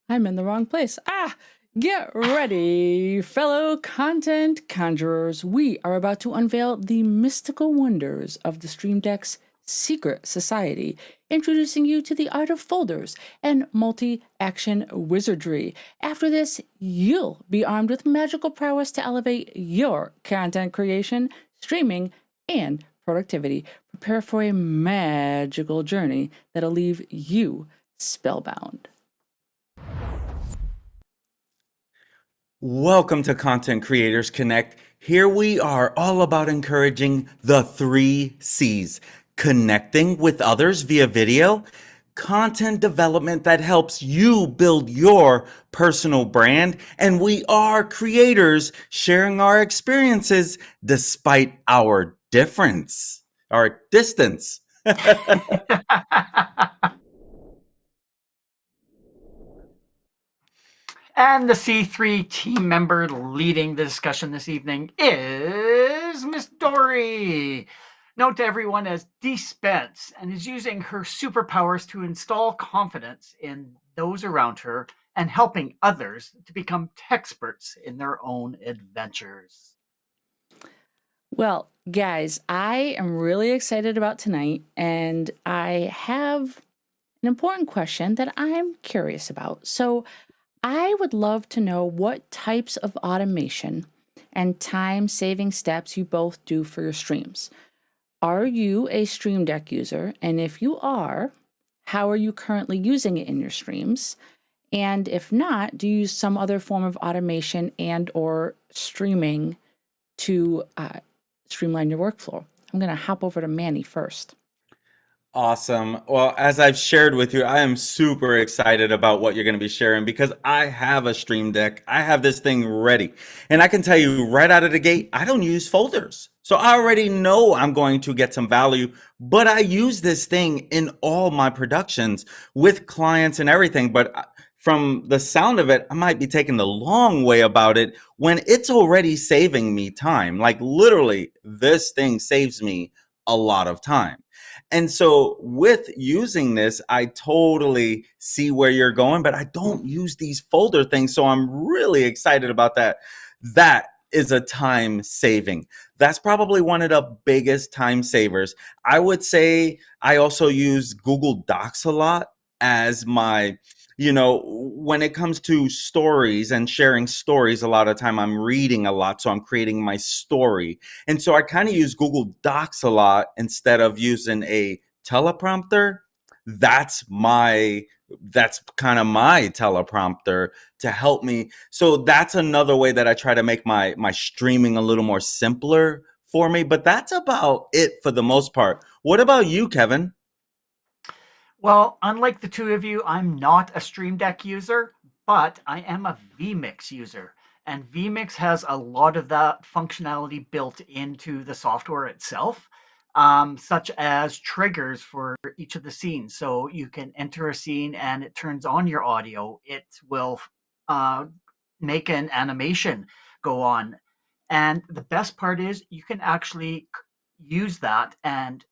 I'm in the wrong place. Get ready, fellow content conjurers. We are about to unveil the mystical wonders of the Stream Deck's secret society, introducing you to the art of folders and multi-action wizardry. After this, you'll be armed with magical prowess to elevate your content creation, streaming, and productivity. Prepare for a magical journey that'll leave you spellbound. Welcome to Content Creators Connect. Here we are all about encouraging the 3 C's: connecting with others via video, content development that helps you build your personal brand, and we are creators sharing our experiences despite our difference, our distance. And the C3 team member leading the discussion this evening is Miss Dori. Known to everyone as DSpence, and is using her superpowers to install confidence in those around her and helping others to become experts in their own adventures. Well, guys, I am really excited about tonight, and I have an important question that I'm curious about. So, I would love to know what types of automation and time saving steps you both do for your streams. Are you a Stream Deck user? And if you are, how are you currently using it in your streams? And if not, do you use some other form of automation and or streaming to streamline your workflow? I'm going to hop over to Manny first. Awesome. Well, as I've shared with you, I am super excited about what you're going to be sharing because I have a Stream Deck. I have this thing ready. And I can tell you right out of the gate, I don't use folders. So I already know I'm going to get some value, but I use this thing in all my productions with clients and everything. But from the sound of it, I might be taking the long way about it when it's already saving me time. Like literally, this thing saves me a lot of time. And so with using this, I totally see where you're going, but I don't use these folder things. So I'm really excited about that. That is a time saving. That's probably one of the biggest time savers. I would say I also use Google Docs a lot as my, when it comes to stories and sharing stories, a lot of time I'm reading a lot. So I'm creating my story. And so I kind of use Google Docs a lot instead of using a teleprompter. That's kind of my teleprompter to help me. So that's another way that I try to make my streaming a little more simpler for me. But that's about it for the most part. What about you, Kevin? Well, unlike the two of you, I'm not a Stream Deck user, but I am a vMix user. And vMix has a lot of that functionality built into the software itself, such as triggers for each of the scenes. So you can enter a scene and it turns on your audio. It will uh, make an animation go on. And the best part is you can actually use that and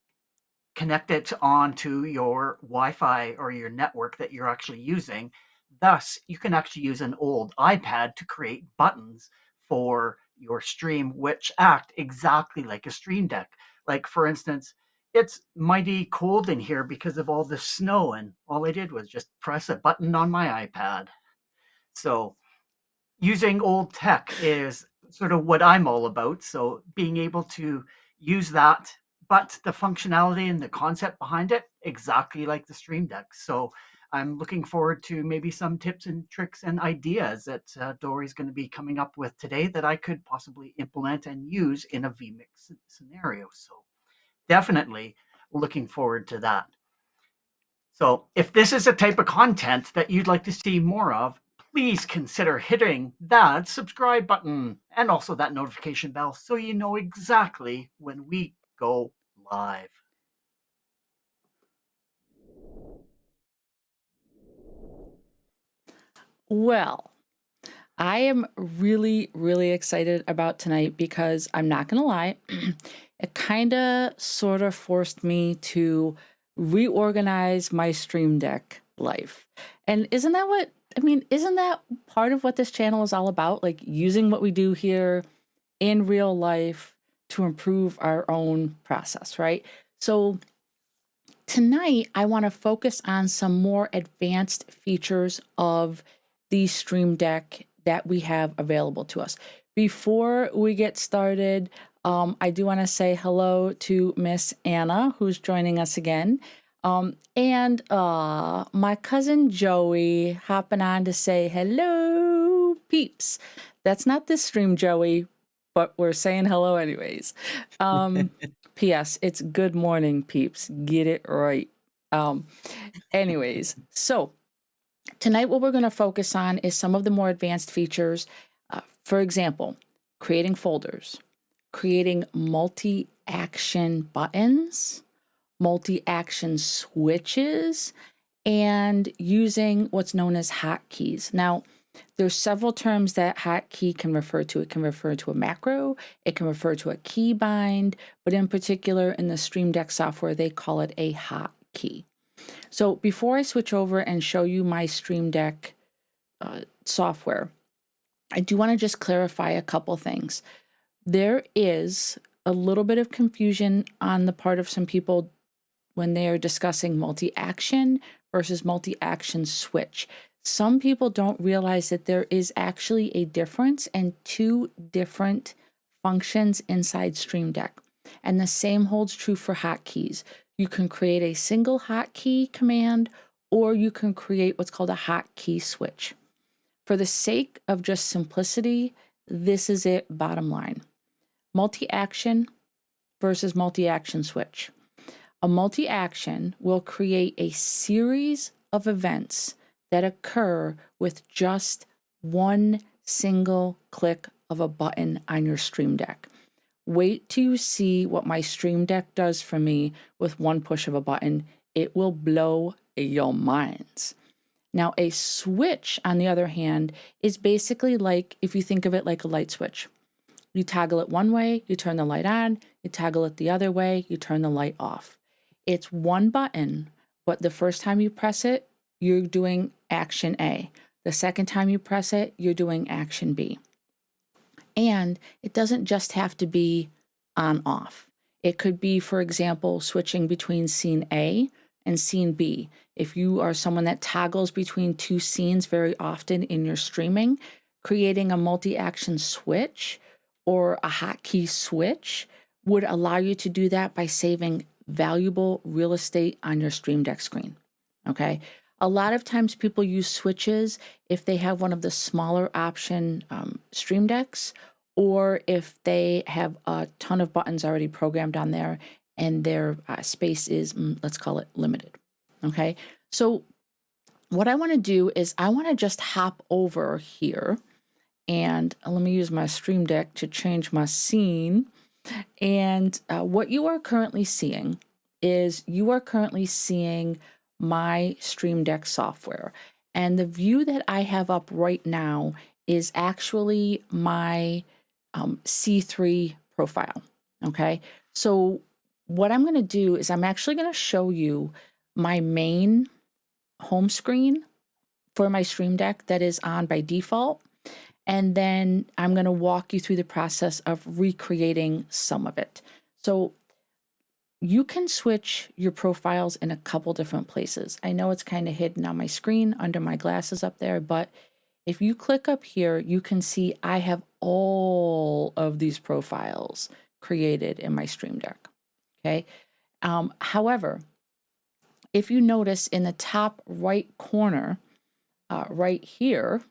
connect it onto your Wi-Fi or your network that you're actually using. Thus, you can actually use an old iPad to create buttons for your stream, which act exactly like a Stream Deck. Like, for instance, it's mighty cold in here because of all the snow, and all I did was just press a button on my iPad. So, using old tech is sort of what I'm all about. So being able to use that, but the functionality and the concept behind it, exactly like the Stream Deck. So I'm looking forward to maybe some tips and tricks and ideas that Dory's going to be coming up with today that I could possibly implement and use in a vMix scenario. So definitely looking forward to that. So if this is a type of content that you'd like to see more of, please consider hitting that subscribe button and also that notification bell so you know exactly when we go live. Well, I am really, really excited about tonight because I'm not going to lie, it kind of sort of forced me to reorganize my Stream Deck life. And isn't that what I mean, isn't that part of what this channel is all about? Like using what we do here in real life to improve our own process, right? So tonight, I want to focus on some more advanced features of the Stream Deck that we have available to us. Before we get started, I do want to say hello to Miss Anna, who's joining us again. And my cousin Joey hopping on to say hello, peeps. That's not this stream, Joey, but we're saying hello anyways. P.S. It's good morning, peeps. Get it right. Um, anyways, so tonight what we're going to focus on is some of the more advanced features. For example, creating folders, creating multi-action buttons, multi-action switches, and using what's known as hotkeys. Now, there's several terms that hotkey can refer to. It can refer to a macro, it can refer to a keybind, but in particular in the Stream Deck software, they call it a hotkey. So before I switch over and show you my Stream Deck software, I do want to just clarify a couple things. There is a little bit of confusion on the part of some people when they are discussing multi-action versus multi-action switch. Some people don't realize that there is actually a difference and two different functions inside Stream Deck. And the same holds true for hotkeys. You can create a single hotkey command, or you can create what's called a hotkey switch. For the sake of just simplicity, this is it, bottom line. Multi-action versus multi-action switch. A multi-action will create a series of events that occur with just one single click of a button on your Stream Deck. Wait till you see what my Stream Deck does for me with one push of a button. It will blow your minds. Now, a switch, on the other hand, is basically like, if you think of it like a light switch. You toggle it one way, you turn the light on. You toggle it the other way, you turn the light off. It's one button, but the first time you press it, you're doing action A. The second time you press it, you're doing action B. And it doesn't just have to be on off. It could be, for example, switching between scene A and scene B. If you are someone that toggles between two scenes very often in your streaming, creating a multi-action switch or a hotkey switch would allow you to do that by saving valuable real estate on your Stream Deck screen. Okay. A lot of times people use switches if they have one of the smaller option Stream Decks, or if they have a ton of buttons already programmed on there and their space is, let's call it limited. Okay. So what I want to do is I want to just hop over here and let me use my Stream Deck to change my scene. And what you are currently seeing is you are currently seeing my Stream Deck software. And the view that I have up right now is actually my C3 profile. Okay. So what I'm going to do is I'm actually going to show you my main home screen for my Stream Deck that is on by default. And then I'm going to walk you through the process of recreating some of it. So you can switch your profiles in a couple different places. I know it's kind of hidden on my screen under my glasses up there, but if you click up here, you can see I have all of these profiles created in my Stream Deck. Okay. However, if you notice in the top right corner, right here,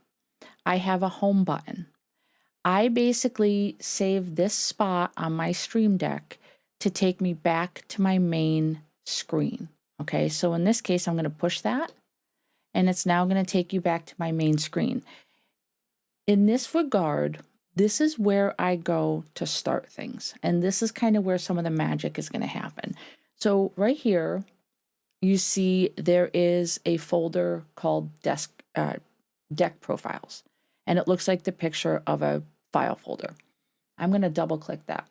I have a home button. I basically save this spot on my Stream Deck to take me back to my main screen. Okay, so in this case, I'm going to push that, and it's now going to take you back to my main screen. In this regard, this is where I go to start things, and this is kind of where some of the magic is going to happen. So right here, you see there is a folder called Deck Profiles, and it looks like the picture of a file folder. I'm going to double click that.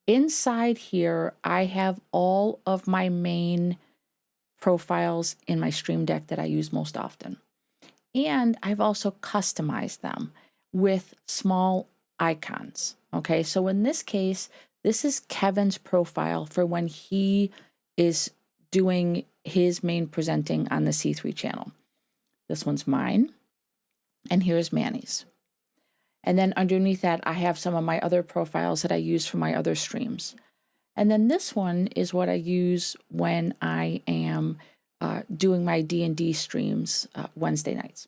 Inside here, I have all of my main profiles in my Stream Deck that I use most often. And I've also customized them with small icons. Okay, so in this case, this is Kevin's profile for when he is doing his main presenting on the C3 channel. This one's mine, and here's Manny's. And then underneath that, I have some of my other profiles that I use for my other streams. And then this one is what I use when I am doing my D&D streams Wednesday nights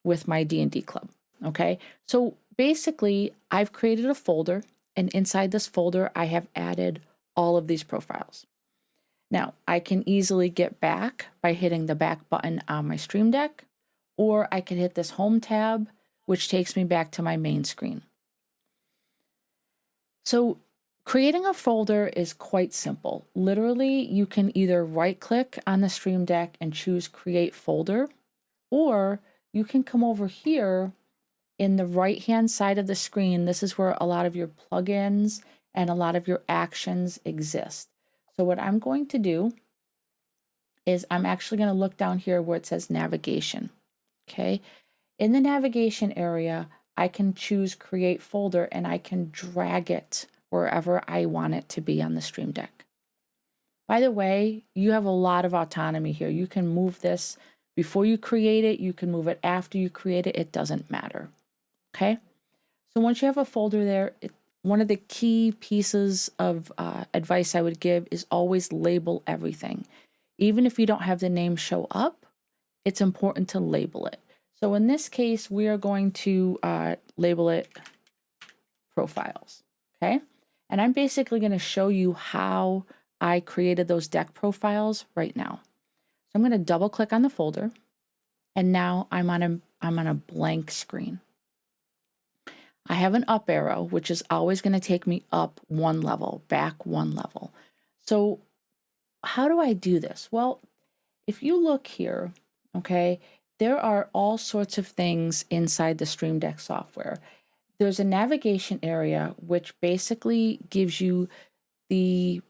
with my D&D club. Okay, so basically I've created a folder, and inside this folder I have added all of these profiles. Now I can easily get back by hitting the back button on my Stream Deck, or I can hit this home tab, which takes me back to my main screen. So creating a folder is quite simple. Literally, you can either right-click on the Stream Deck and choose Create Folder, or you can come over here in the right-hand side of the screen. This is where a lot of your plugins and a lot of your actions exist. So what I'm going to do is I'm actually going to look down here where it says Navigation. Okay. In the navigation area, I can choose Create Folder, and I can drag it wherever I want it to be on the Stream Deck. By the way, you have a lot of autonomy here. You can move this before you create it. You can move it after you create it. It doesn't matter. Okay. So once you have a folder there, one of the key pieces of advice I would give is always label everything. Even if you don't have the name show up, it's important to label it. So in this case, we are going to label it profiles, okay? And I'm basically going to show you how I created those deck profiles right now. So I'm going to double click on the folder, and now I'm on a blank screen. I have an up arrow, which is always going to take me up one level, back one level. So how do I do this? Well, if you look here, okay, there are all sorts of things inside the Stream Deck software. There's a navigation area, which basically gives you the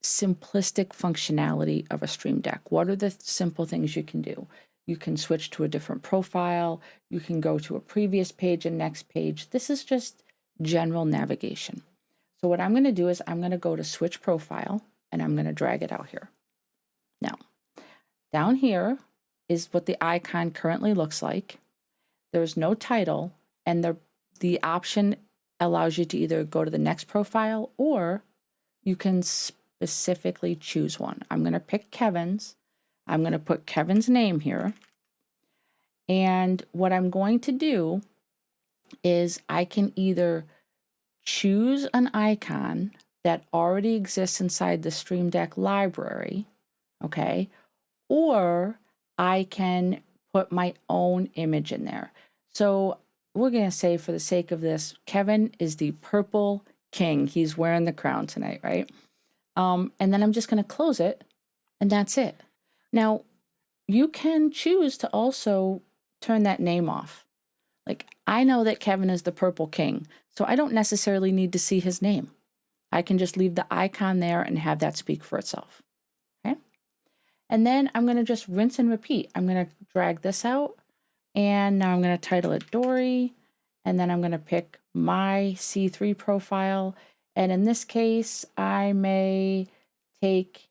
simplistic functionality of a Stream Deck. What are the simple things you can do? You can switch to a different profile. You can go to a previous page and next page. This is just general navigation. So what I'm going to do is I'm going to go to Switch Profile, and I'm going to drag it out here. Now, down here is what the icon currently looks like. There's no title, and the option allows you to either go to the next profile, or you can specifically choose one. I'm going to pick Kevin's. I'm going to put Kevin's name here. And what I'm going to do is I can either choose an icon that already exists inside the Stream Deck library, okay, or I can put my own image in there. So we're going to say, for the sake of this, Kevin is the purple king. He's wearing the crown tonight, right? And then I'm just going to close it, and that's it. Now, you can choose to also turn that name off. Like, I know that Kevin is the purple king, so I don't necessarily need to see his name. I can just leave the icon there and have that speak for itself. Okay. And then I'm going to just rinse and repeat. I'm going to drag this out, and now I'm going to title it Dori, and then I'm going to pick my C3 profile. And in this case, I may take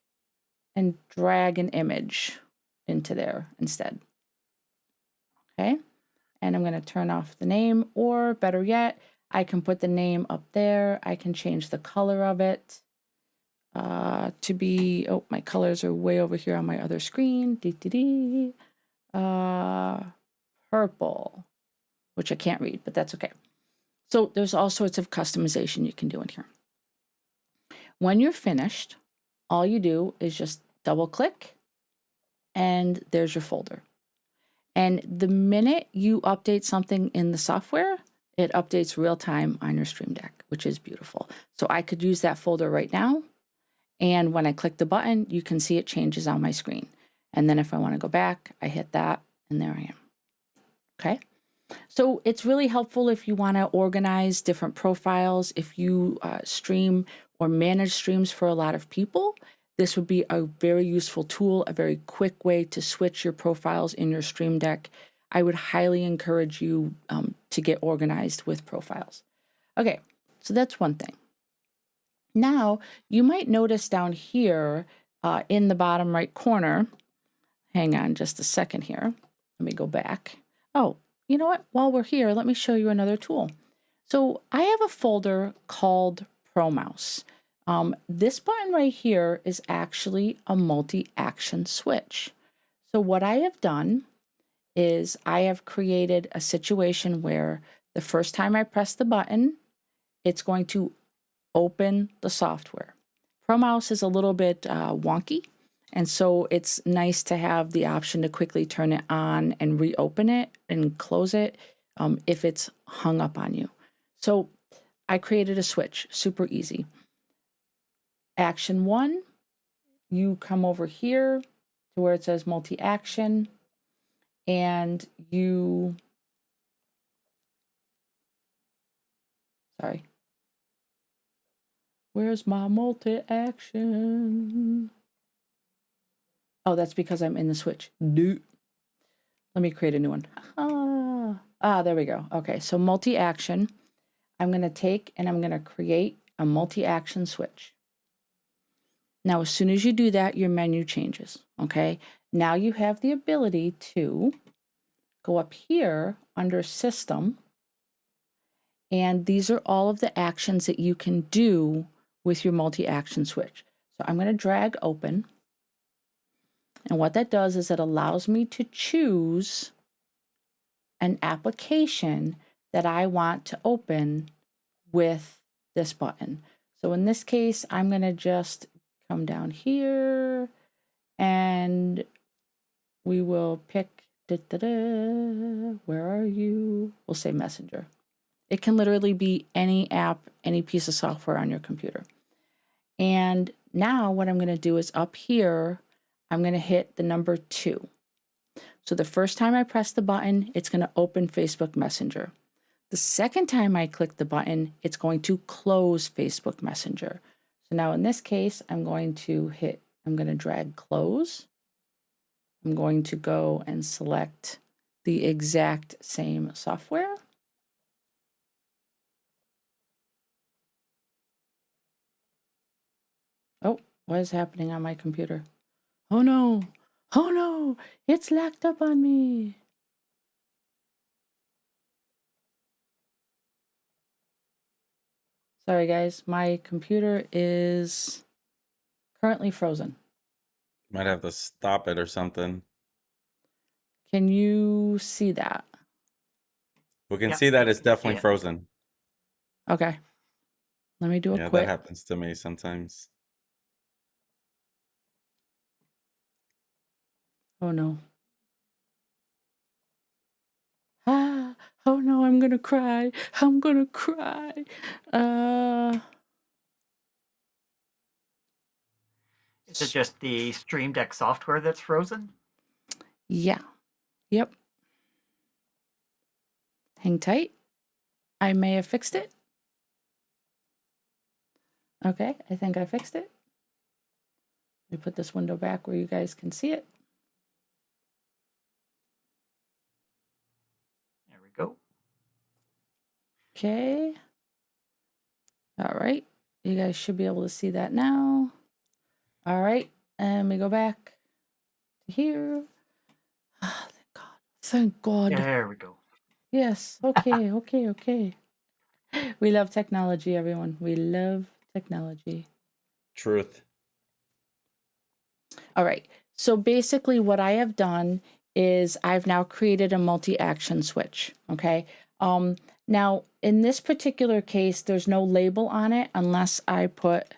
and drag an image into there instead. Okay. And I'm going to turn off the name, or better yet, I can put the name up there. I can change the color of it to be, oh, my colors are way over here on my other screen. Purple, which I can't read, but that's okay. So there's all sorts of customization you can do in here. When you're finished, all you do is just double click, and there's your folder. And the minute you update something in the software, it updates real time on your Stream Deck, which is beautiful. So I could use that folder right now. And when I click the button, you can see it changes on my screen. And then if I want to go back, I hit that, and there I am. Okay. So it's really helpful if you want to organize different profiles. If you stream or manage streams for a lot of people, this would be a very useful tool, a very quick way to switch your profiles in your Stream Deck. I would highly encourage you to get organized with profiles. Okay, so that's one thing. Now, you might notice down here in the bottom right corner, hang on just a second here. Let me go back. Oh, you know what? While we're here, let me show you another tool. So I have a folder called Pro Mouse. This button right here is actually a multi-action switch. So what I have done is I have created a situation where the first time I press the button, it's going to open the software. Pro Mouse is a little bit wonky, and so it's nice to have the option to quickly turn it on and reopen it and close it if it's hung up on you. So I created a switch, super easy. Action 1, you come over here to where it says multi-action, and you, sorry, where's my multi-action? Oh, that's because I'm in the switch. Let me create a new one. There we go. Okay, so multi-action. I'm going to take and I'm going to create a multi-action switch. Now, as soon as you do that, your menu changes, okay? Now you have the ability to go up here under System, and these are all of the actions that you can do with your multi-action switch. So I'm going to drag open, and what that does is it allows me to choose an application that I want to open with this button. So in this case, I'm going to just come down here and we will pick, where are you? We'll say Messenger. It can literally be any app, any piece of software on your computer. And now what I'm going to do is up here, I'm going to hit the number 2. So the first time I press the button, it's going to open Facebook Messenger. The second time I click the button, it's going to close Facebook Messenger. So now in this case, I'm going to drag close. I'm going to go and select the exact same software. Oh, what is happening on my computer? Oh no, it's locked up on me. Sorry guys, my computer is currently frozen. Might have to stop it or something. Can you see that? We can Yep, see that it's see definitely it. frozen. Okay. Let me do a Yeah, quick. that happens to me sometimes. Oh no. Oh no, I'm gonna cry. I'm gonna cry. Is it just the Stream Deck software that's frozen? Yeah. Yep. Hang tight. I may have fixed it. Okay, I think I fixed it. Let me put this window back where you guys can see it. There we go. Okay. All right. You guys should be able to see that now. All right. And we go back to here. Oh, thank God. Thank God. There we go. Yes. Okay. Okay. We love technology, everyone. We love technology. Truth. All right. So basically what I have done is I've now created a multi-action switch. Okay. Now in this particular case, there's no label on it unless I put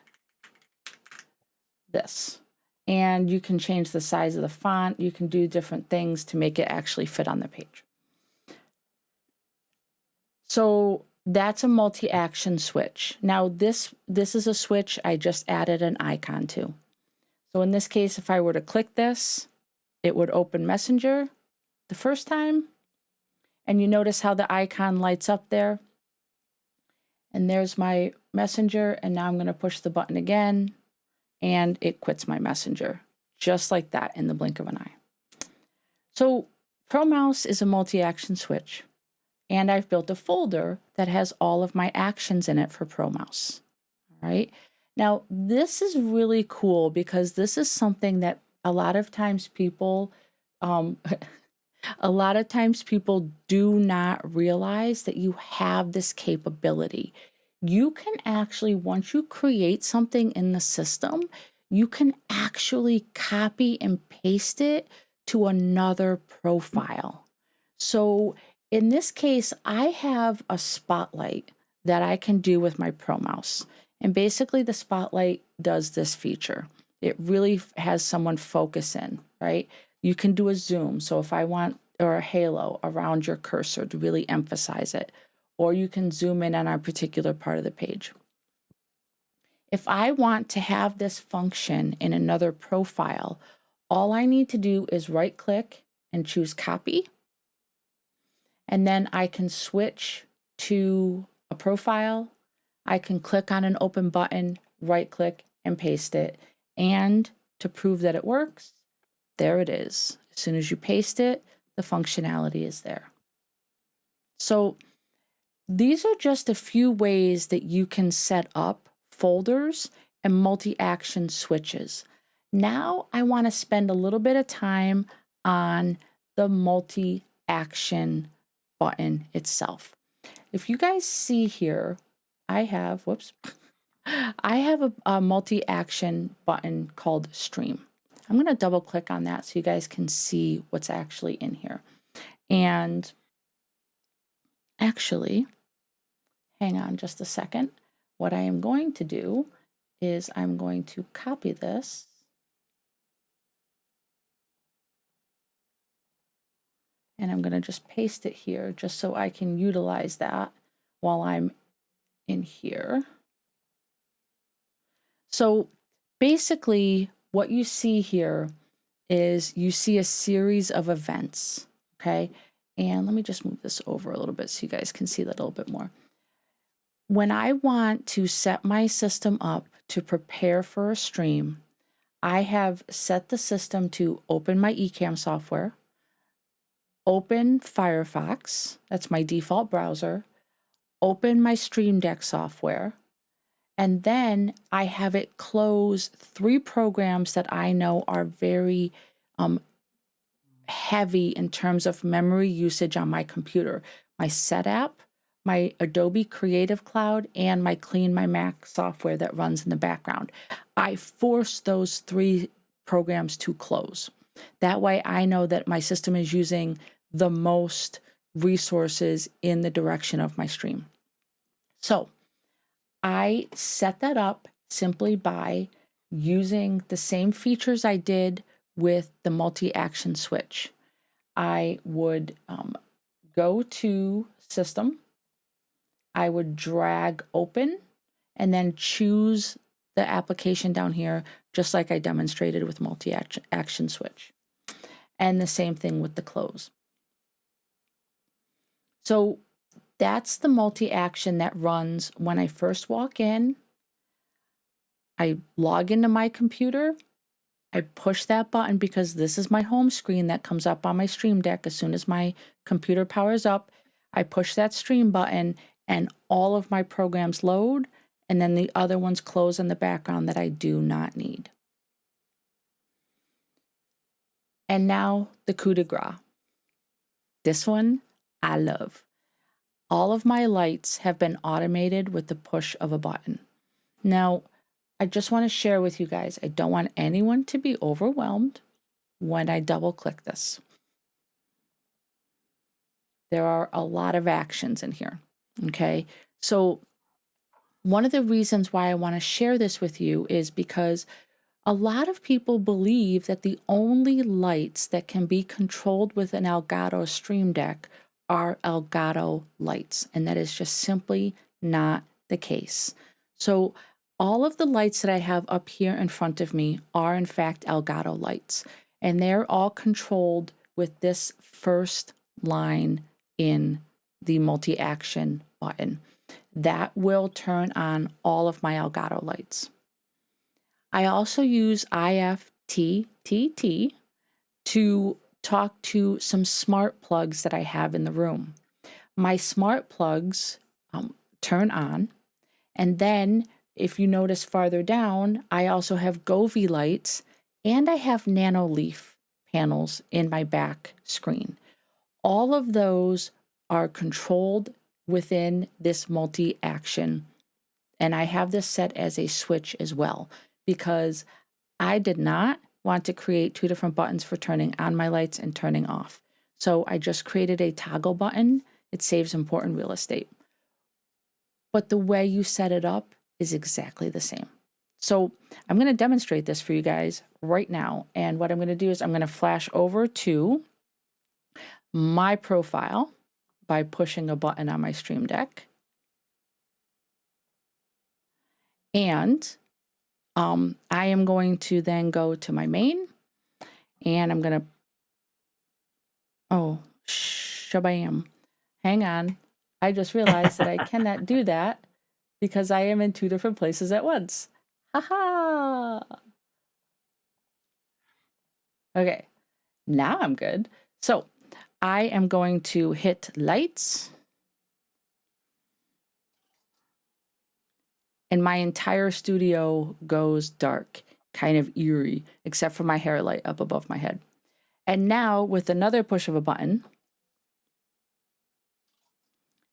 this. And you can change the size of the font. You can do different things to make it actually fit on the page. So that's a multi-action switch. Now this is a switch I just added an icon to. So in this case, if I were to click this, it would open Messenger the first time. And you notice how the icon lights up there. And there's my Messenger. And now I'm going to push the button again. and it quits my messenger, just like that in the blink of an eye. So Pro Mouse is a multi-action switch, and I've built a folder that has all of my actions in it for Pro Mouse. All right. Now, this is really cool because this is something that a lot of times people do not realize that you have this capability. You can actually, once you create something in the system, you can actually copy and paste it to another profile. So in this case, I have a spotlight that I can do with my Pro Mouse. And basically the spotlight does this feature. It really has someone focus in, right? You can do a zoom. So if I want, or a halo around your cursor to really emphasize it, or you can zoom in on a particular part of the page. If I want to have this function in another profile, all I need to do is right click and choose copy. And then I can switch to a profile. I can click on an open button, right click and paste it. And to prove that it works, there it is. As soon as you paste it, the functionality is there. So these are just a few ways that you can set up folders and multi-action switches. Now I want to spend a little bit of time on the multi-action button itself. If you guys see here, I have a multi-action button called Stream. I'm going to double click on that so you guys can see what's actually in here. And actually, hang on just a second. What I am going to do is I'm going to copy this. And I'm going to just paste it here just so I can utilize that while I'm in here. So basically what you see here is you see a series of events, okay? And let me just move this over a little bit so you guys can see that a little bit more. When I want to set my system up to prepare for a stream, I have set the system to open my eCam software, open Firefox, that's my default browser, open my Stream Deck software, and then I have it close 3 programs that I know are very heavy in terms of memory usage on my computer. My Setapp, my Adobe Creative Cloud, and my Clean My Mac software that runs in the background. I force those 3 programs to close. That way I know that my system is using the most resources in the direction of my stream. So I set that up simply by using the same features I did with the multi-action switch. I would go to System, I would drag open, and then choose the application down here, just like I demonstrated with multi-action switch. And the same thing with the close. So that's the multi-action that runs when I first walk in. I log into my computer. I push that button because this is my home screen that comes up on my Stream Deck as soon as my computer powers up. I push that stream button and all of my programs load, and then the other ones close in the background that I do not need. And now the coup de grace. This one I love. All of my lights have been automated with the push of a button. Now, I just want to share with you guys, I don't want anyone to be overwhelmed when I double click this. There are a lot of actions in here, okay? So one of the reasons why I want to share this with you is because a lot of people believe that the only lights that can be controlled with an Elgato Stream Deck are Elgato lights, and that is just simply not the case. So all of the lights that I have up here in front of me are in fact Elgato lights, and they're all controlled with this first line in the multi-action button. That will turn on all of my Elgato lights. I also use IFTTT to talk to some smart plugs that I have in the room. My smart plugs turn on, and then if you notice farther down, I also have Govee lights and I have nano leaf panels in my back screen. All of those are controlled within this multi-action, and I have this set as a switch as well because I did not want to create two different buttons for turning on my lights and turning off. So I just created a toggle button. It saves important real estate. But the way you set it up is exactly the same. So I'm going to demonstrate this for you guys right now. And what I'm going to do is I'm going to flash over to my profile by pushing a button on my Stream Deck. And I am going to then go to my main, and I'm going to, oh, shabam. Hang on. I just realized that I cannot do that because I am in two different places at once. Haha. Okay, now I'm good. So I am going to hit lights, and my entire studio goes dark, kind of eerie, except for my hair light up above my head. And now with another push of a button,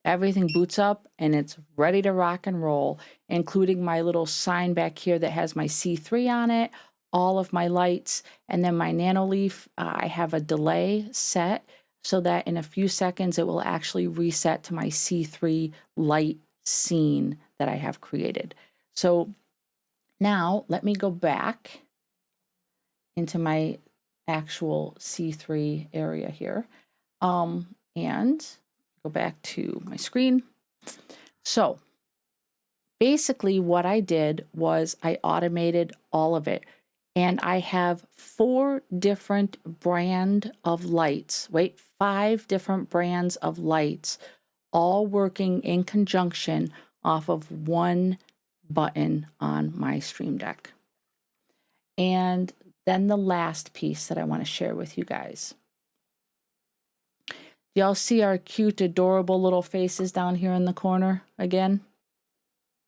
everything boots up and it's ready to rock and roll, including my little sign back here that has my C3 on it, all of my lights, and then my nano leaf. I have a delay set so that in a few seconds it will actually reset to my C3 light scene that I have created. So now let me go back into my actual C3 area here and go back to my screen. So basically what I did was I automated all of it. And I have 4 different brand of lights. Wait, 5 different brands of lights all working in conjunction off of one button on my Stream Deck. And then the last piece that I want to share with you guys. Y'all see our cute, adorable little faces down here in the corner again?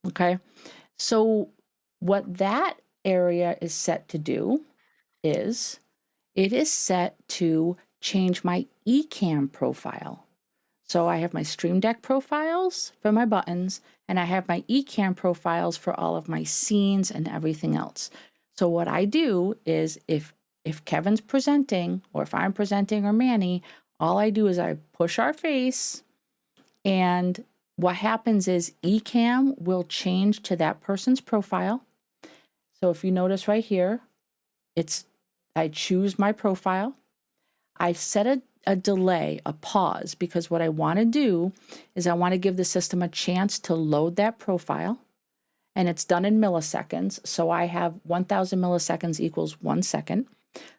Okay. So what that area is set to do is it is set to change my eCam profile. So I have my Stream Deck profiles for my buttons, and I have my eCam profiles for all of my scenes and everything else. So what I do is if Kevin's presenting, or if I'm presenting, or Manny, all I do is I push our face, and what happens is eCam will change to that person's profile. So if you notice right here, I choose my profile. I set a delay, a pause, because what I want to do is I want to give the system a chance to load that profile, and it's done in milliseconds. So I have 1000 milliseconds equals 1 second.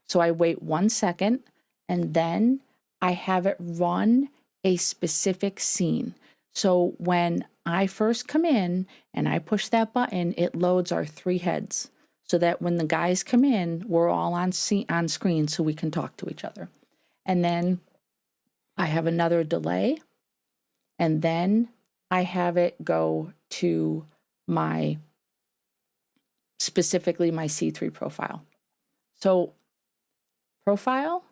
So I wait 1 second, and then I have it run a specific scene. So when I first come in and I push that button, it loads our 3 heads so that when the guys come in, we're all on screen so we can talk to each other. And then I have another delay, and then I have it go to specifically my C3 profile. So profile,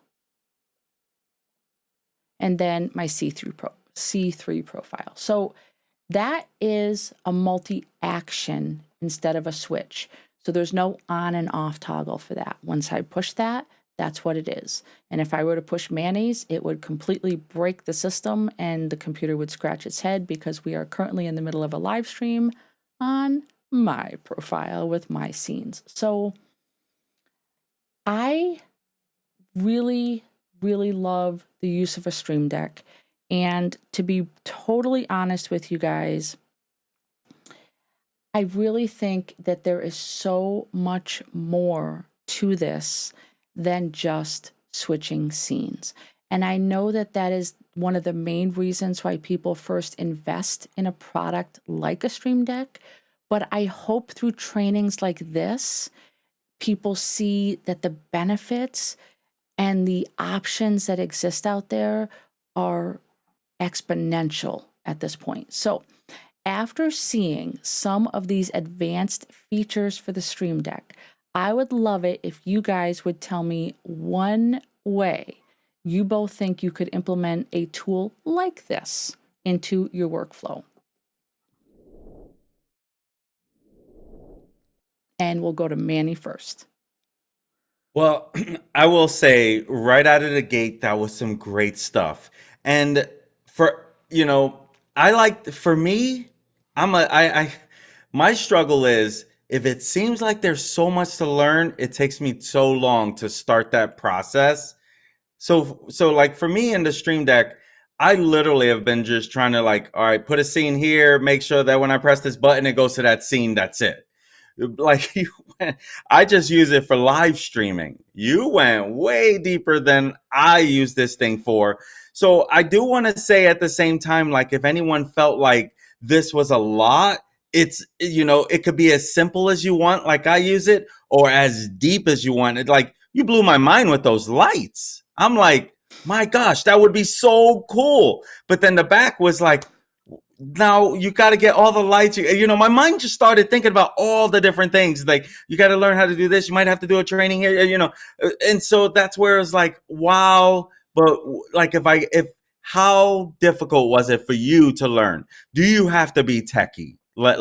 and then my C3 profile. So that is a multi-action instead of a switch. So there's no on and off toggle for that. Once I push that, that's what it is. And if I were to push mayonnaise, it would completely break the system and the computer would scratch its head because we are currently in the middle of a live stream on my profile with my scenes. So I really, really love the use of a Stream Deck. And to be totally honest with you guys, I really think that there is so much more to this than just switching scenes. And I know that that is one of the main reasons why people first invest in a product like a Stream Deck. But I hope through trainings like this people see that the benefits and the options that exist out there are exponential at this point. So, after seeing some of these advanced features for the Stream Deck, I would love it if you guys would tell me one way you both think you could implement a tool like this into your workflow. And we'll go to Manny first. Well, I will say right out of the gate, that was some great stuff. And for, I like, for me, my struggle is if it seems like there's so much to learn, it takes me so long to start that process. So like for me in the Stream Deck, I literally have been just trying to like, all right, put a scene here, make sure that when I press this button, it goes to that scene. That's it. Like I just use it for live streaming. You went way deeper than I use this thing for. So I do want to say at the same time, like if anyone felt like this was a lot, it could be as simple as you want, like I use it, or as deep as you want. It like you blew my mind with those lights. I'm like, my gosh, that would be so cool. But then the back was like, now you got to get all the lights. My mind just started thinking about all the different things. Like you got to learn how to do this. You might have to do a training here, and so that's where it's like, wow. But like, how difficult was it for you to learn? Do you have to be techie? Let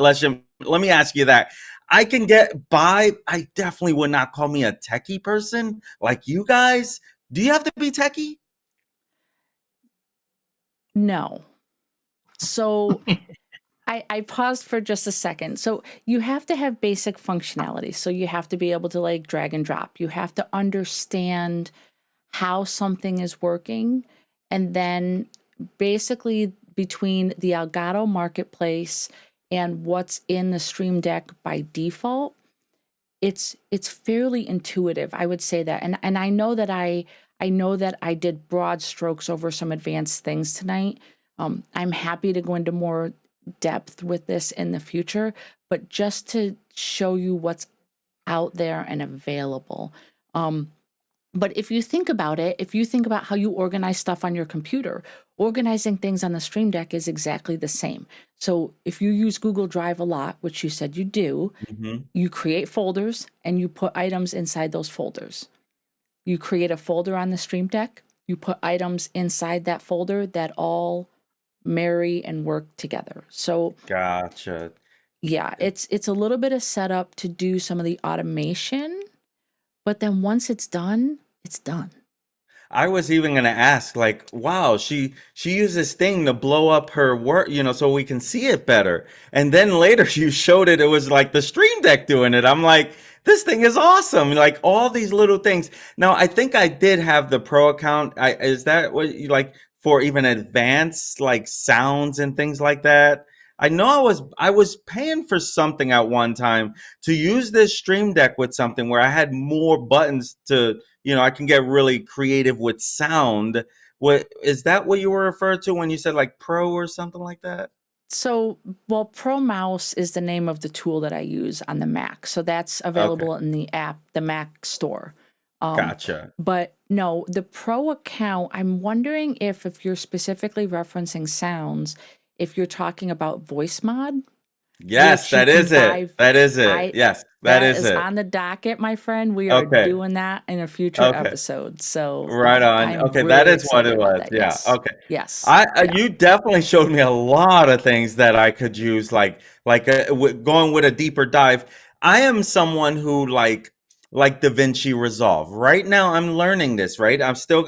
me ask you that. I can get by. I definitely would not call me a techie person like you guys. Do you have to be techie? No. So I paused for just a second. So you have to have basic functionality. So you have to be able to like drag and drop. You have to understand how something is working. And then basically between the Elgato Marketplace and what's in the Stream Deck by default, it's fairly intuitive. I would say that. And I know that I did broad strokes over some advanced things tonight. I'm happy to go into more depth with this in the future, but just to show you what's out there and available. But if you think about it, if you think about how you organize stuff on your computer, organizing things on the Stream Deck is exactly the same. So if you use Google Drive a lot, which you said you do, you create folders and you put items inside those folders. You create a folder on the Stream Deck, you put items inside that folder that all marry and work together. So Gotcha. yeah, it's a little bit of setup to do some of the automation, but then once it's done, it's done. I was even gonna ask, like, wow, she used this thing to blow up her work, so we can see it better. And then later you showed it was like the Stream Deck doing it. I'm like, this thing is awesome. Like all these little things. Now I think I did have the pro account. Is that what you like for even advanced like sounds and things like that? I know I was paying for something at one time to use this Stream Deck with something where I had more buttons to, I can get really creative with sound. What is that what you were referring to when you said like pro or something like that? So, well, Pro Mouse is the name of the tool that I use on the Mac. So that's Okay, available in the app, the Mac store. gotcha. But no, the Pro account, I'm wondering if you're specifically referencing sounds, if you're talking about voice mod, Yes, which you that can is buy. it. That is it. I Yes, that That is is it. on the docket, my friend. We are Okay, doing that in a future okay. episode. So Right on. I'm Okay, that really is what excited it about was. that. Yeah. Yes. Okay. Yes. Yeah. You definitely showed me a lot of things that I could use, going with a deeper dive. I am someone who like DaVinci Resolve. Right now, I'm learning this. Right, I'm still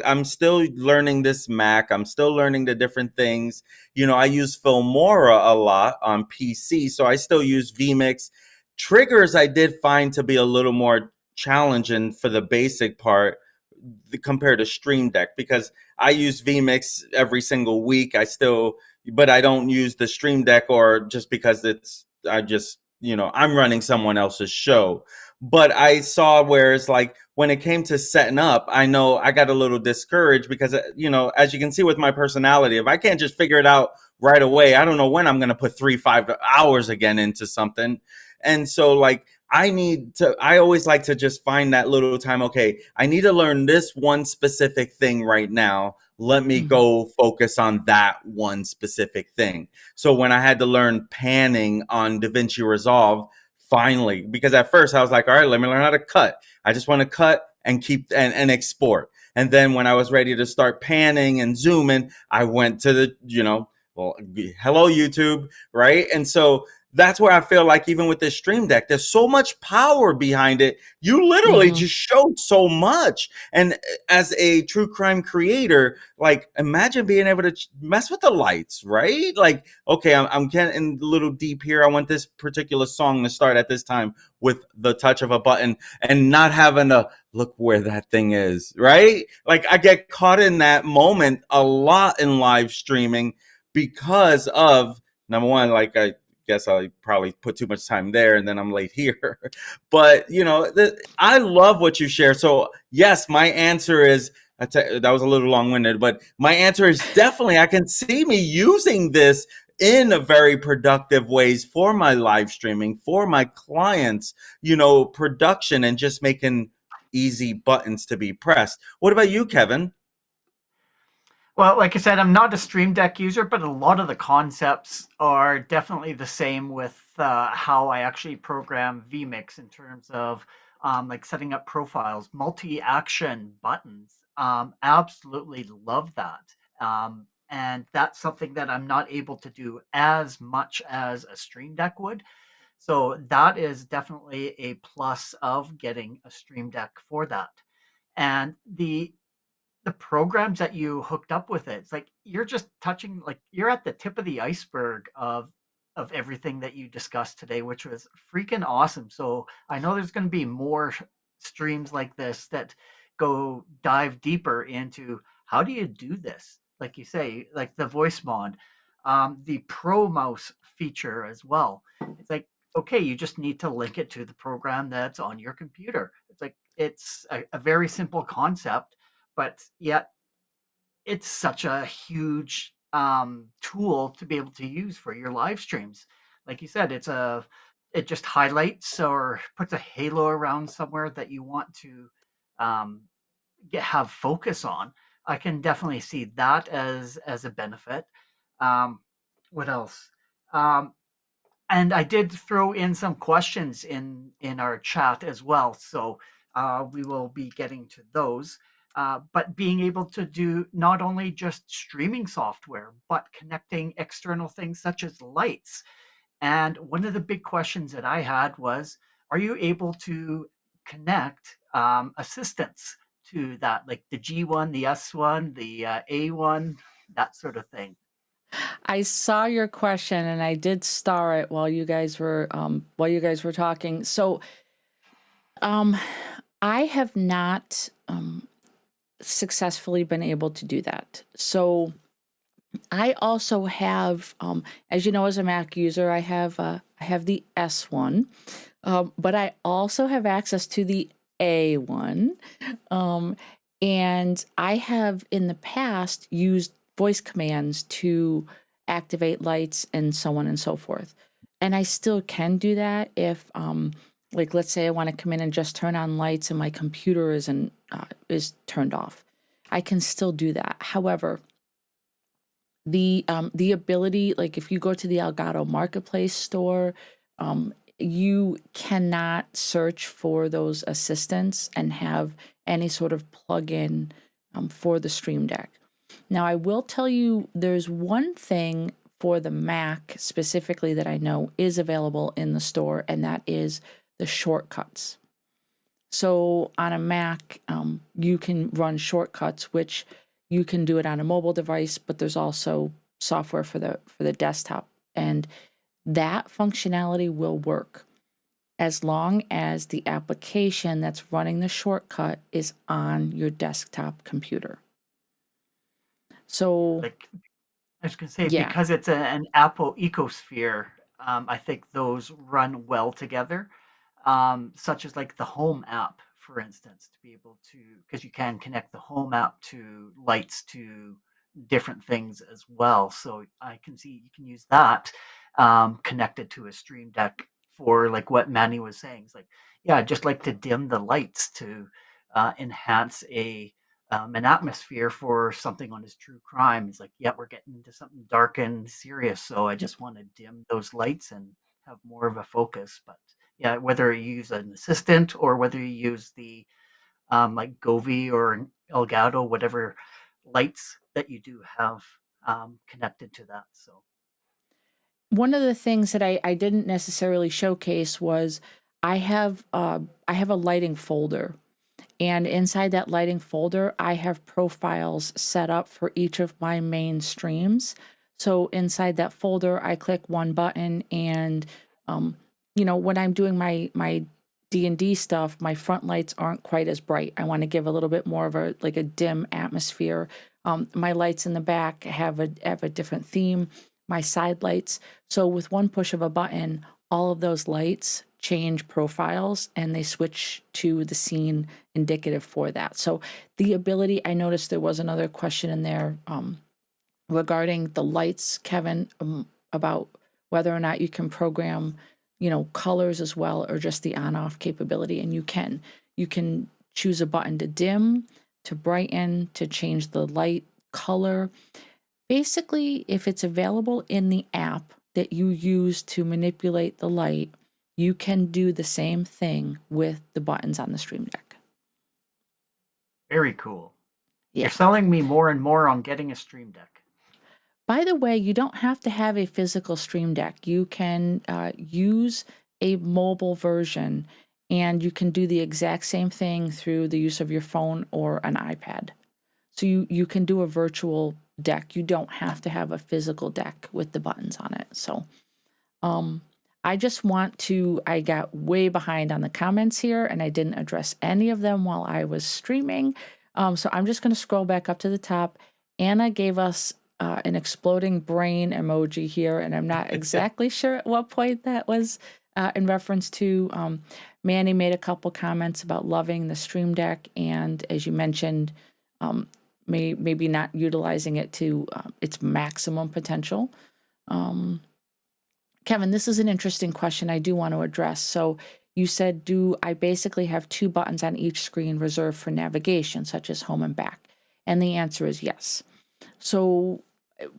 learning this Mac. I'm still learning the different things. I use Filmora a lot on PC, so I still use vMix. Triggers I did find to be a little more challenging for the basic part compared to Stream Deck because I use vMix every single week. But I don't use the Stream Deck or just because I'm running someone else's show. But I saw where it's like when it came to setting up, I know I got a little discouraged because, as you can see with my personality, if I can't just figure it out right away, I don't know when I'm going to put 3, 5 hours again into something. And so like I always like to just find that little time. Okay, I need to learn this one specific thing right now. Let me Mhm. go focus on that one specific thing. So when I had to learn panning on DaVinci Resolve, finally, because at first I was like, all right, let me learn how to cut. I just want to cut and keep and export. And then when I was ready to start panning and zooming, I went to the, well, hello, YouTube, right? And so that's where I feel like even with this Stream Deck, there's so much power behind it. You literally Mhm. just showed so much. And as a true crime creator, like imagine being able to mess with the lights, right? Like, okay, I'm getting a little deep here. I want this particular song to start at this time with the touch of a button and not having to look where that thing is, right? Like I get caught in that moment a lot in live streaming because of number one, like I guess I probably put too much time there and then I'm late here. But, I love what you share. So, yes, my answer is that was a little long winded, but my answer is definitely I can see me using this in a very productive ways for my live streaming, for my clients, production and just making easy buttons to be pressed. What about you, Kevin? Well, like I said, I'm not a Stream Deck user, but a lot of the concepts are definitely the same with how I actually program vMix in terms of like setting up profiles, multi-action buttons. Absolutely love that. And that's something that I'm not able to do as much as a Stream Deck would. So that is definitely a plus of getting a Stream Deck for that. And the programs that you hooked up with it, it's like you're just touching, like you're at the tip of the iceberg of everything that you discussed today, which was freaking awesome. So I know there's going to be more streams like this that go dive deeper into how do you do this, like you say, like the voice mod, the pro mouse feature as well. It's like, okay, you just need to link it to the program that's on your computer. It's like it's a very simple concept, but yet it's such a huge tool to be able to use for your live streams. Like you said, it just highlights or puts a halo around somewhere that you want to um, have focus on. I can definitely see that as a benefit. Um, what else? Um, and I did throw in some questions in our chat as well, so we will be getting to those. But being able to do not only just streaming software, but connecting external things such as lights. And one of the big questions that I had was, are you able to connect assistants to that, like the G1, the S1, the A1, that sort of thing? I saw your question and I did star it while you guys were talking. So um I have not successfully been able to do that. So I also have, as you know, as a Mac user, I have the S1, but I also have access to the A1, um, and I have in the past used voice commands to activate lights and so on and so forth. And I still can do that if, like, let's say I want to come in and just turn on lights and my computer is turned off. I can still do that. However, the ability, like if you go to the Elgato Marketplace store, you cannot search for those assistants and have any sort of plugin for the Stream Deck. Now, I will tell you there's one thing for the Mac specifically that I know is available in the store, and that is the shortcuts. So on a Mac, you can run shortcuts, which you can do it on a mobile device, but there's also software for the desktop, and that functionality will work as long as the application that's running the shortcut is on your desktop computer. So Like I was going to say, yeah, because it's an Apple ecosphere, I think those run well together. Such as like the Home app, for instance, to be able to, because you can connect the Home app to lights to different things as well. So I can see you can use that connected to a Stream Deck for like what Manny was saying. It's like, yeah, I'd just like to dim the lights to enhance an atmosphere for something on his true crime. It's like, yeah, we're getting into something dark and serious, so I Yep. just want to dim those lights and have more of a focus. But yeah, whether you use an assistant or whether you use the like Govi or an Elgato, whatever lights that you do have connected to that. So One of the things that I didn't necessarily showcase was I have a lighting folder, and inside that lighting folder I have profiles set up for each of my main streams. So inside that folder I click one button, and um, when I'm doing my D&D stuff, my front lights aren't quite as bright. I want to give a little bit more of a dim atmosphere. My lights in the back have a different theme. My side lights. So with one push of a button, all of those lights change profiles and they switch to the scene indicative for that. So the ability, I noticed there was another question in there regarding the lights, Kevin, about whether or not you can program, colors as well, or just the on-off capability. And you can choose a button to dim, to brighten, to change the light color. Basically, if it's available in the app that you use to manipulate the light, you can do the same thing with the buttons on the Stream Deck. very cool. Yeah. You're selling me more and more on getting a Stream Deck. By the way, you don't have to have a physical Stream Deck. You can use a mobile version, and you can do the exact same thing through the use of your phone or an iPad. So you can do a virtual deck. You don't have to have a physical deck with the buttons on it. So I got way behind on the comments here, and I didn't address any of them while I was streaming. So I'm just going to scroll back up to the top. Anna gave us an exploding brain emoji here, and I'm not exactly sure at what point that was in reference to. Manny made a couple comments about loving the Stream Deck, and as you mentioned, maybe not utilizing it to its maximum potential. Kevin, this is an interesting question I do want to address. So you said, do I basically have two buttons on each screen reserved for navigation, such as home and back? And the answer is yes. So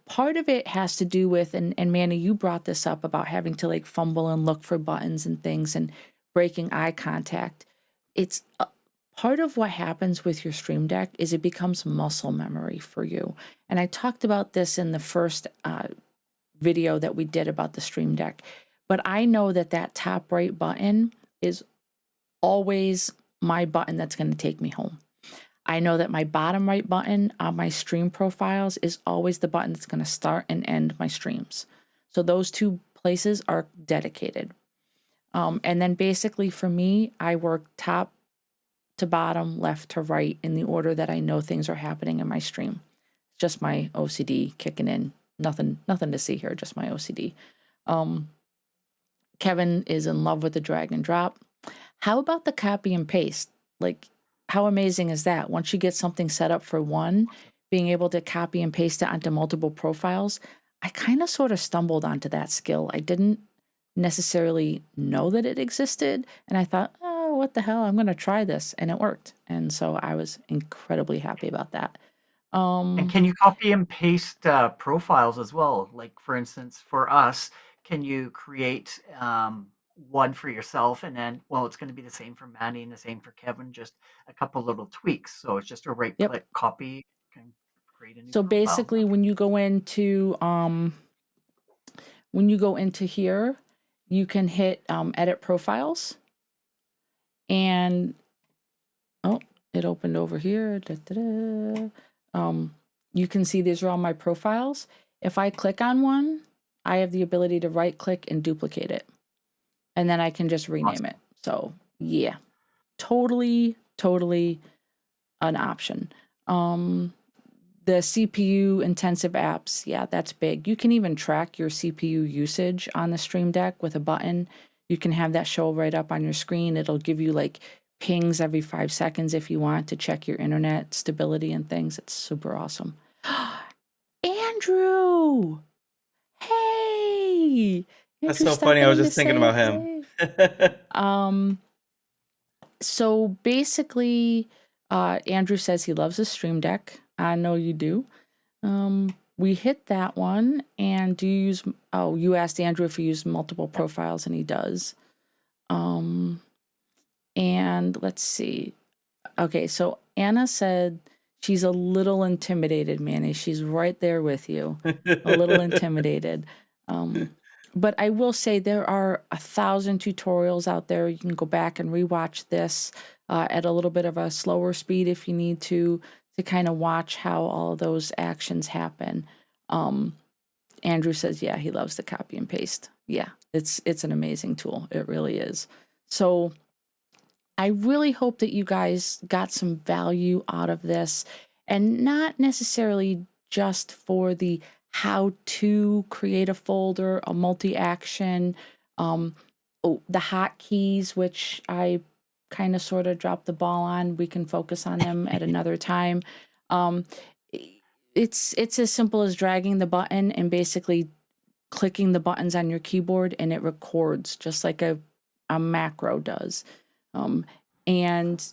part of it has to do with, and Manny, you brought this up about having to like fumble and look for buttons and things and breaking eye contact. It's part of what happens with your Stream Deck is it becomes muscle memory for you. And I talked about this in the first video that we did about the Stream Deck. But I know that top right button is always my button that's going to take me home. I know that my bottom right button on my stream profiles is always the button that's going to start and end my streams. So those two places are dedicated. And then basically for me, I work top to bottom, left to right in the order that I know things are happening in my stream. Just my OCD kicking in. Nothing to see here, just my OCD. Kevin is in love with the drag and drop. How about the copy and paste? Like, how amazing is that? Once you get something set up for one, being able to copy and paste it onto multiple profiles, I kind of sort of stumbled onto that skill. I didn't necessarily know that it existed, and I thought, oh, what the hell? I'm going to try this, and it worked. And so I was incredibly happy about that. And can you copy and paste profiles as well? Like, for instance, for us, can you create one for yourself and then, well, it's going to be the same for Manny and the same for Kevin, just a couple little tweaks. So it's just a right Yep. click copy, can create a new So profile. basically, when you go into here, you can hit edit profiles, and oh, it opened over here. You can see these are all my profiles. If I click on one, I have the ability to right click and duplicate it, and then I can just rename it. So yeah, totally an option. The CPU intensive apps, yeah, that's big. You can even track your CPU usage on the Stream Deck with a button. You can have that show right up on your screen. It'll give you like pings every 5 seconds if you want to check your internet stability and things. It's super awesome. Andrew! Hey! That's Andrew so funny. I was stepping in just to thinking say about him. hey. Um, so basically, Andrew says he loves a Stream Deck. I know you do. We hit that one. And do you use, oh, you asked Andrew if he used multiple profiles, and he does. And let's see. Okay, so Anna said she's a little intimidated, Manny. She's right there with you. A little intimidated. But I will say there are 1,000 tutorials out there. You can go back and rewatch this at a little bit of a slower speed if you need to kind of watch how all of those actions happen. Andrew says, yeah, he loves the copy and paste. Yeah, it's an amazing tool. It really is. So I really hope that you guys got some value out of this, and not necessarily just for the how to create a folder, a multi-action, the hotkeys, which I kind of sort of dropped the ball on. We can focus on them at another time. It's as simple as dragging the button and basically clicking the buttons on your keyboard, and it records just like a macro does. And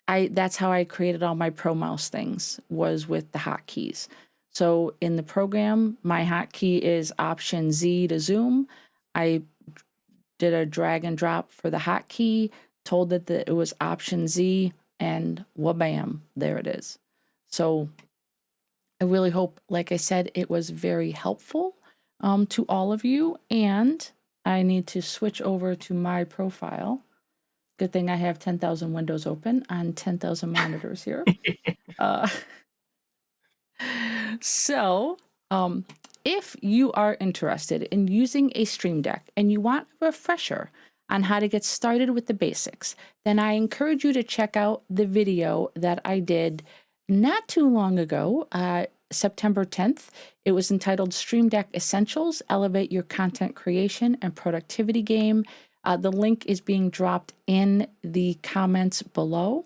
that's how I created all my Pro Mouse things, was with the hotkeys. So in the program, my hotkey is Option Z to zoom. I did a drag and drop for the hotkey, told it that it was Option Z, and wha-bam, there it is. So I really hope, like I said, it was very helpful to all of you. And I need to switch over to my profile. Good thing I have 10,000 windows open on 10,000 monitors here. So, if you are interested in using a Stream Deck and you want a refresher on how to get started with the basics, then I encourage you to check out the video that I did not too long ago, September 10th. It was entitled Stream Deck Essentials, Elevate Your Content Creation and Productivity Game. The link is being dropped in the comments below.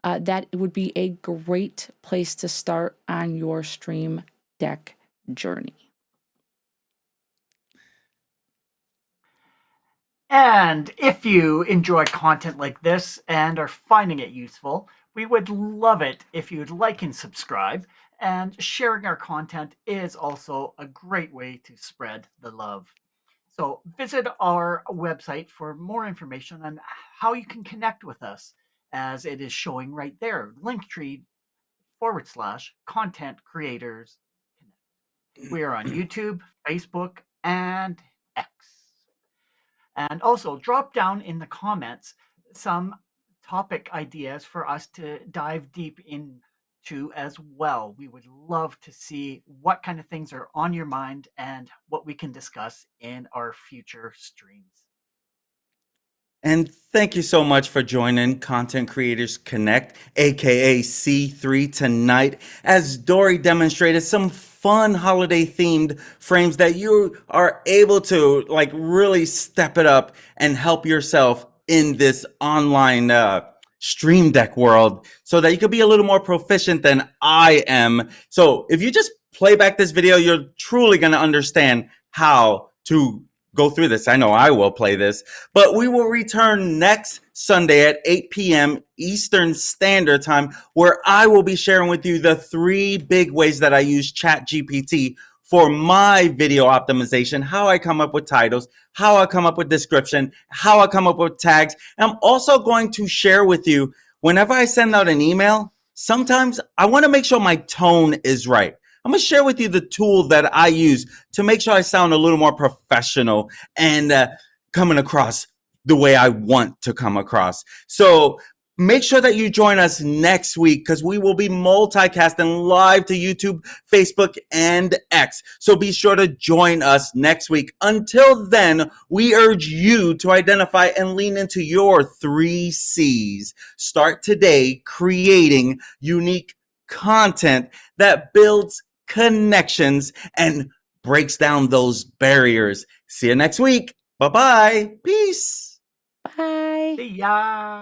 That would be a great place to start on your Stream Deck journey. And if you enjoy content like this and are finding it useful, we would love it if you'd like and subscribe. And sharing our content is also a great way to spread the love. So visit our website for more information on how you can connect with us, as it is showing right there, Linktree/content creators. We are on YouTube, Facebook, and X. And also drop down in the comments some topic ideas for us to dive deep into as well. We would love to see what kind of things are on your mind and what we can discuss in our future streams. And thank you so much for joining Content Creators Connect, aka C3, tonight, as Dori demonstrated some fun holiday themed frames that you are able to like really step it up and help yourself in this online Stream Deck world, so that you could be a little more proficient than I am. So if you just play back this video, you're truly going to understand how to go through this. I know I will play this, but we will return next Sunday at 8 p.m. Eastern Standard Time, where I will be sharing with you the 3 big ways that I use ChatGPT for my video optimization, how I come up with titles, how I come up with description, how I come up with tags. And I'm also going to share with you, whenever I send out an email, sometimes I want to make sure my tone is right. I'm going to share with you the tool that I use to make sure I sound a little more professional and coming across the way I want to come across. So make sure that you join us next week, because we will be multicasting live to YouTube, Facebook, and X. So be sure to join us next week. Until then, we urge you to identify and lean into your 3 C's. Start today creating unique content that builds connections and breaks down those barriers. See you next week. Bye-bye. Peace. Bye. See ya.